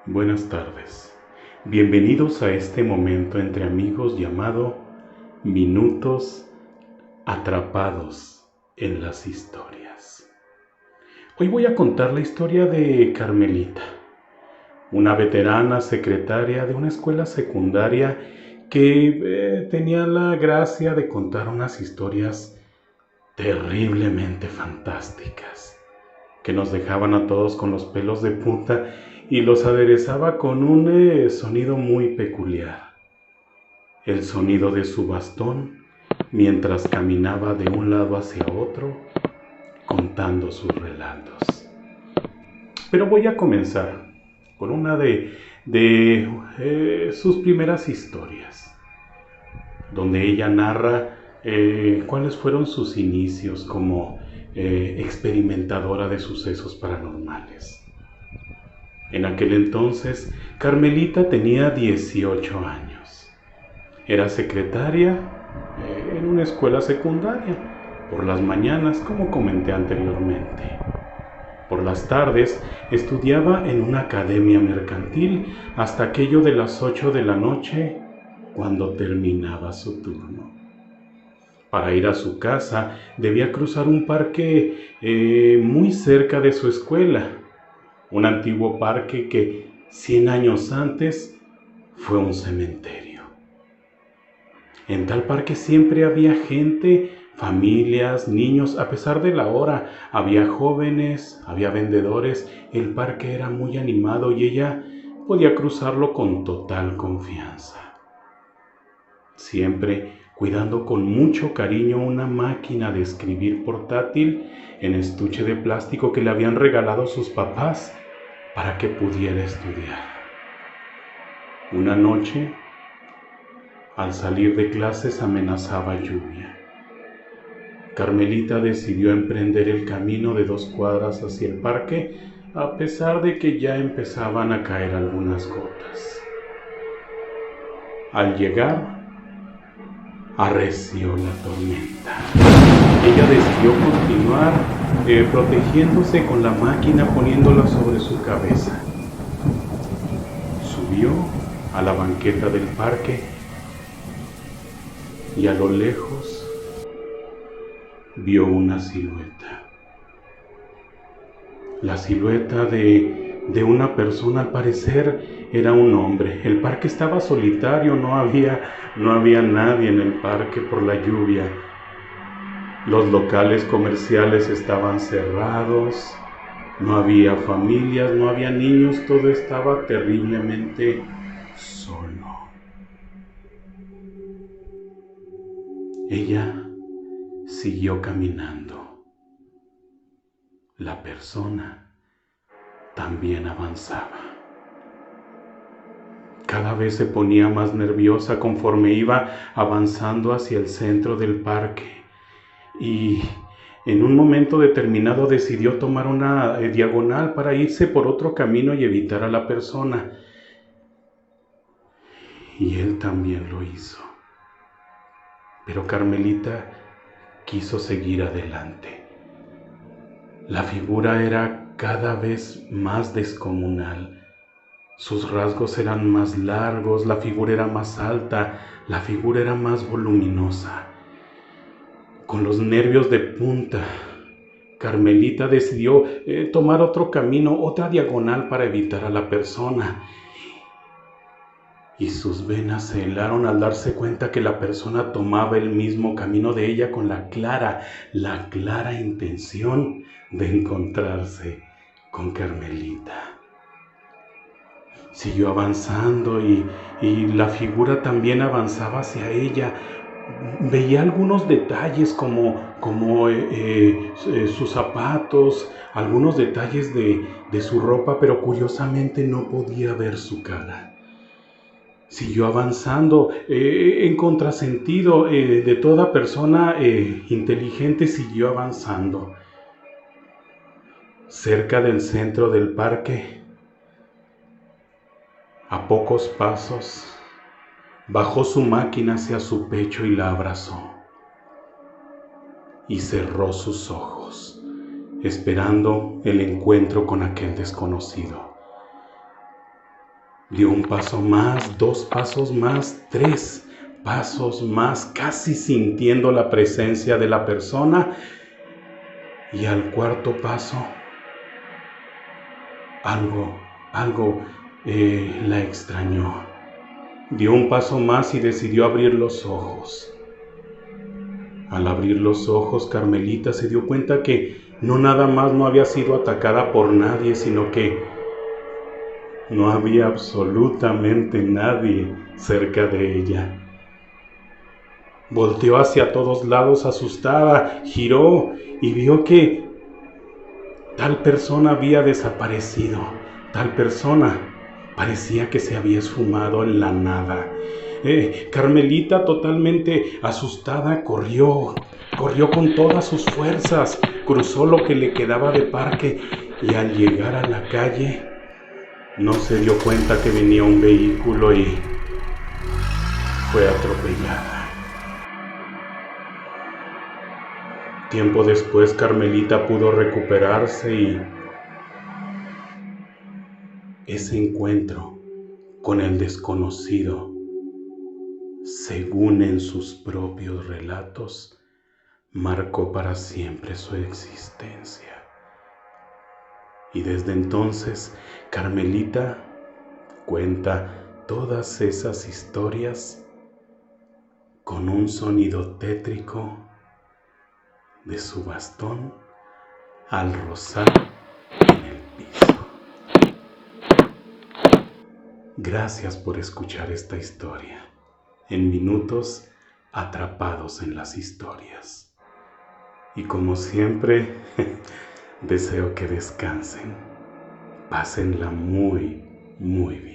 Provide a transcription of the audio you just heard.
Buenas tardes. Bienvenidos a este momento entre amigos llamado Minutos Atrapados en las Historias. Hoy voy a contar la historia de Carmelita, una veterana secretaria de una escuela secundaria que tenía la gracia de contar unas historias terriblemente fantásticas que nos dejaban a todos con los pelos de punta y los aderezaba con un sonido muy peculiar, el sonido de su bastón mientras caminaba de un lado hacia otro contando sus relatos. Pero voy a comenzar con una de sus primeras historias, donde ella narra cuáles fueron sus inicios como experimentadora de sucesos paranormales. En aquel entonces, Carmelita tenía 18 años. Era secretaria en una escuela secundaria, por las mañanas, como comenté anteriormente. Por las tardes, estudiaba en una academia mercantil hasta aquello de las 8 de la noche, cuando terminaba su turno. Para ir a su casa, debía cruzar un parque muy cerca de su escuela. Un antiguo parque que 100 años antes fue un cementerio. En tal parque siempre había gente, familias, niños, a pesar de la hora. Había jóvenes, había vendedores. El parque era muy animado y ella podía cruzarlo con total confianza. Siempre cuidando con mucho cariño una máquina de escribir portátil en estuche de plástico que le habían regalado sus papás para que pudiera estudiar. Una noche, al salir de clases, amenazaba lluvia. Carmelita decidió emprender el camino de 2 cuadras hacia el parque, a pesar de que ya empezaban a caer algunas gotas. Al llegar, arreció la tormenta. Ella decidió continuar protegiéndose con la máquina, poniéndola sobre su cabeza. Subió a la banqueta del parque y a lo lejos vio una silueta. La silueta de una persona, al parecer era un hombre. El parque estaba solitario, no había nadie en el parque por la lluvia. Los locales comerciales estaban cerrados, no había familias, no había niños, todo estaba terriblemente solo. Ella siguió caminando. La persona también avanzaba. Cada vez se ponía más nerviosa conforme iba avanzando hacia el centro del parque. Y en un momento determinado decidió tomar una diagonal para irse por otro camino y evitar a la persona. Y él también lo hizo. Pero Carmelita quiso seguir adelante. La figura era cada vez más descomunal. Sus rasgos eran más largos, la figura era más alta, la figura era más voluminosa. Con los nervios de punta, Carmelita decidió tomar otro camino, otra diagonal para evitar a la persona. Y sus venas se helaron al darse cuenta que la persona tomaba el mismo camino de ella con la clara intención de encontrarse con Carmelita. Siguió avanzando y la figura también avanzaba hacia ella. Veía algunos detalles como sus zapatos, algunos detalles de su ropa, pero curiosamente no podía ver su cara. Siguió avanzando en contrasentido de toda persona inteligente, siguió avanzando. Cerca del centro del parque, a pocos pasos, bajó su máquina hacia su pecho y la abrazó. Y cerró sus ojos, esperando el encuentro con aquel desconocido. Dio un paso más, 2 pasos más, 3 pasos más, casi sintiendo la presencia de la persona. Y al cuarto paso, algo la extrañó. Dio un paso más y decidió abrir los ojos. Al abrir los ojos, Carmelita se dio cuenta que no nada más no había sido atacada por nadie, sino que no había absolutamente nadie cerca de ella. Volteó hacia todos lados asustada, giró y vio que tal persona había desaparecido. Tal persona parecía que se había esfumado en la nada. Carmelita, totalmente asustada, corrió con todas sus fuerzas, cruzó lo que le quedaba de parque y al llegar a la calle no se dio cuenta que venía un vehículo y fue atropellada. Tiempo después, Carmelita pudo recuperarse y ese encuentro con el desconocido, según en sus propios relatos, marcó para siempre su existencia. Y desde entonces, Carmelita cuenta todas esas historias con un sonido tétrico de su bastón al rozar en el piso. Gracias por escuchar esta historia. En Minutos Atrapados en las Historias. Y como siempre, deseo que descansen. Pásenla muy, muy bien.